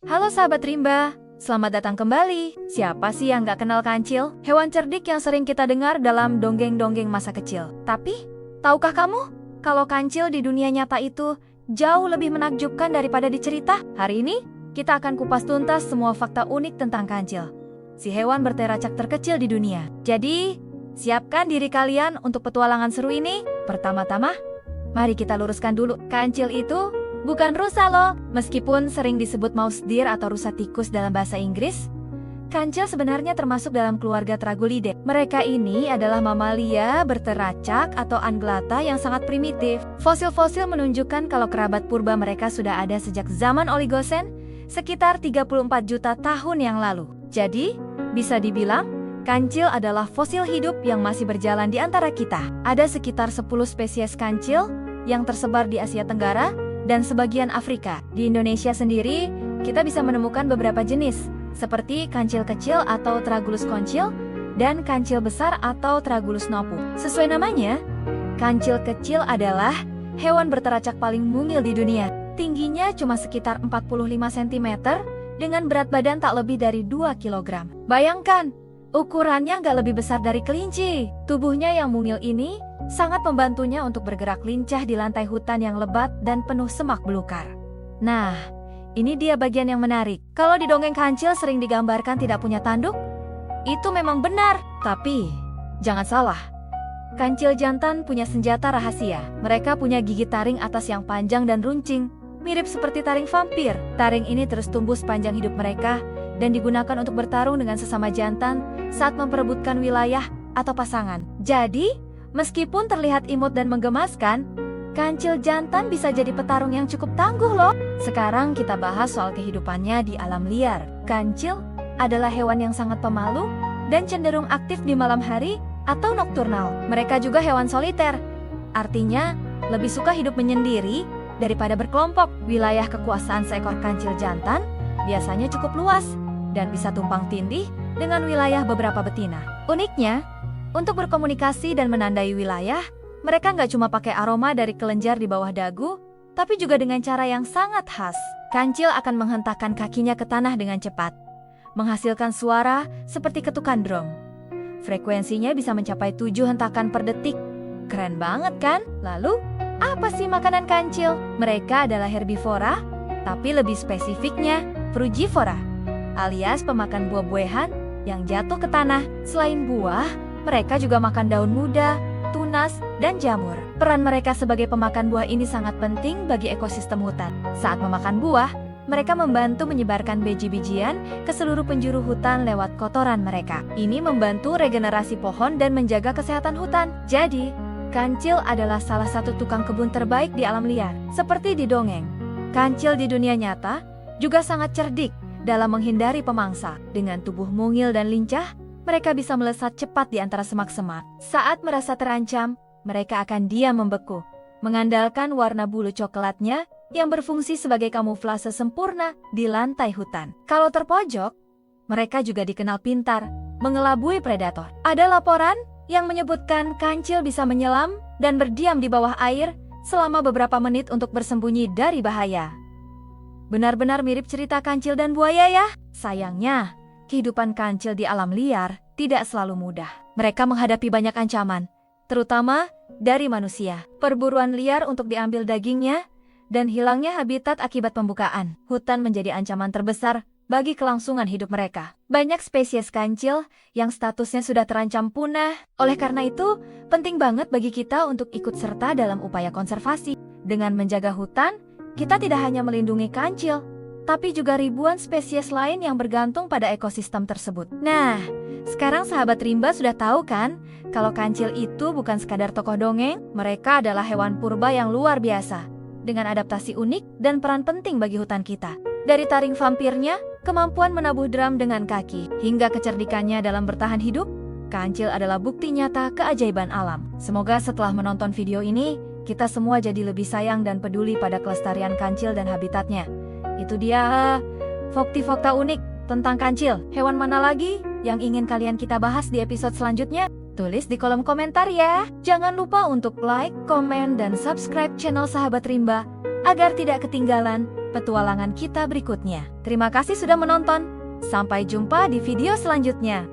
Halo sahabat rimba, selamat datang kembali. Siapa sih yang gak kenal kancil? Hewan cerdik yang sering kita dengar dalam dongeng-dongeng masa kecil. Tapi, tahukah kamu kalau kancil di dunia nyata itu jauh lebih menakjubkan daripada di cerita? Hari ini, kita akan kupas tuntas semua fakta unik tentang kancil, si hewan berteracak terkecil di dunia. Jadi, siapkan diri kalian untuk petualangan seru ini. Pertama-tama, mari kita luruskan dulu. Kancil itu bukan rusa loh. Meskipun sering disebut mouse deer atau rusa tikus dalam bahasa Inggris, kancil sebenarnya termasuk dalam keluarga Tragulidae. Mereka ini adalah mamalia berteracak atau anglata yang sangat primitif. Fosil-fosil menunjukkan kalau kerabat purba mereka sudah ada sejak zaman Oligosen, sekitar 34 juta tahun yang lalu. Jadi, bisa dibilang kancil adalah fosil hidup yang masih berjalan di antara kita. Ada sekitar 10 spesies kancil yang tersebar di Asia Tenggara dan sebagian Afrika. Di Indonesia sendiri, kita bisa menemukan beberapa jenis, seperti kancil kecil atau Tragulus concil, dan kancil besar atau Tragulus nopu. Sesuai namanya, kancil kecil adalah hewan berteracak paling mungil di dunia. Tingginya cuma sekitar 45 cm, dengan berat badan tak lebih dari 2 kg. Bayangkan, ukurannya nggak lebih besar dari kelinci. Tubuhnya yang mungil ini sangat membantunya untuk bergerak lincah di lantai hutan yang lebat dan penuh semak belukar. Nah, ini dia bagian yang menarik. Kalau di dongeng kancil sering digambarkan tidak punya tanduk, itu memang benar. Tapi, jangan salah. Kancil jantan punya senjata rahasia. Mereka punya gigi taring atas yang panjang dan runcing, mirip seperti taring vampir. Taring ini terus tumbuh sepanjang hidup mereka dan digunakan untuk bertarung dengan sesama jantan saat memperebutkan wilayah atau pasangan. Jadi, meskipun terlihat imut dan menggemaskan, kancil jantan bisa jadi petarung yang cukup tangguh loh. Sekarang kita bahas soal kehidupannya di alam liar. Kancil adalah hewan yang sangat pemalu dan cenderung aktif di malam hari atau nokturnal. Mereka juga hewan soliter, artinya lebih suka hidup menyendiri daripada berkelompok. Wilayah kekuasaan seekor kancil jantan biasanya cukup luas dan bisa tumpang tindih dengan wilayah beberapa betina. Uniknya, untuk berkomunikasi dan menandai wilayah, mereka nggak cuma pakai aroma dari kelenjar di bawah dagu, tapi juga dengan cara yang sangat khas. Kancil akan menghentakkan kakinya ke tanah dengan cepat, menghasilkan suara seperti ketukan drum. Frekuensinya bisa mencapai 7 hentakan per detik. Keren banget kan? Lalu, apa sih makanan kancil? Mereka adalah herbivora, tapi lebih spesifiknya frugivora, alias pemakan buah-buahan yang jatuh ke tanah. Selain buah, mereka juga makan daun muda, tunas, dan jamur. Peran mereka sebagai pemakan buah ini sangat penting bagi ekosistem hutan. Saat memakan buah, mereka membantu menyebarkan biji-bijian ke seluruh penjuru hutan lewat kotoran mereka. Ini membantu regenerasi pohon dan menjaga kesehatan hutan. Jadi, kancil adalah salah satu tukang kebun terbaik di alam liar. Seperti di dongeng, kancil di dunia nyata juga sangat cerdik dalam menghindari pemangsa. Dengan tubuh mungil dan lincah, mereka bisa melesat cepat di antara semak-semak. Saat merasa terancam, mereka akan diam membeku, mengandalkan warna bulu coklatnya yang berfungsi sebagai kamuflase sempurna di lantai hutan. Kalau terpojok, mereka juga dikenal pintar, mengelabui predator. Ada laporan yang menyebutkan kancil bisa menyelam dan berdiam di bawah air selama beberapa menit untuk bersembunyi dari bahaya. Benar-benar mirip cerita kancil dan buaya ya. Sayangnya, kehidupan kancil di alam liar tidak selalu mudah. Mereka menghadapi banyak ancaman, terutama dari manusia. Perburuan liar untuk diambil dagingnya, dan hilangnya habitat akibat pembukaan hutan menjadi ancaman terbesar bagi kelangsungan hidup mereka. Banyak spesies kancil yang statusnya sudah terancam punah. Oleh karena itu, penting banget bagi kita untuk ikut serta dalam upaya konservasi. Dengan menjaga hutan, kita tidak hanya melindungi kancil, tapi juga ribuan spesies lain yang bergantung pada ekosistem tersebut. Nah, sekarang sahabat rimba sudah tahu kan, kalau kancil itu bukan sekadar tokoh dongeng, mereka adalah hewan purba yang luar biasa, dengan adaptasi unik dan peran penting bagi hutan kita. Dari taring vampirnya, kemampuan menabuh drum dengan kaki, hingga kecerdikannya dalam bertahan hidup, kancil adalah bukti nyata keajaiban alam. Semoga setelah menonton video ini, kita semua jadi lebih sayang dan peduli pada kelestarian kancil dan habitatnya. Itu dia fakta unik tentang kancil. Hewan mana lagi yang ingin kalian kita bahas di episode selanjutnya? Tulis di kolom komentar ya. Jangan lupa untuk like, komen, dan subscribe channel Sahabat Rimba agar tidak ketinggalan petualangan kita berikutnya. Terima kasih sudah menonton. Sampai jumpa di video selanjutnya.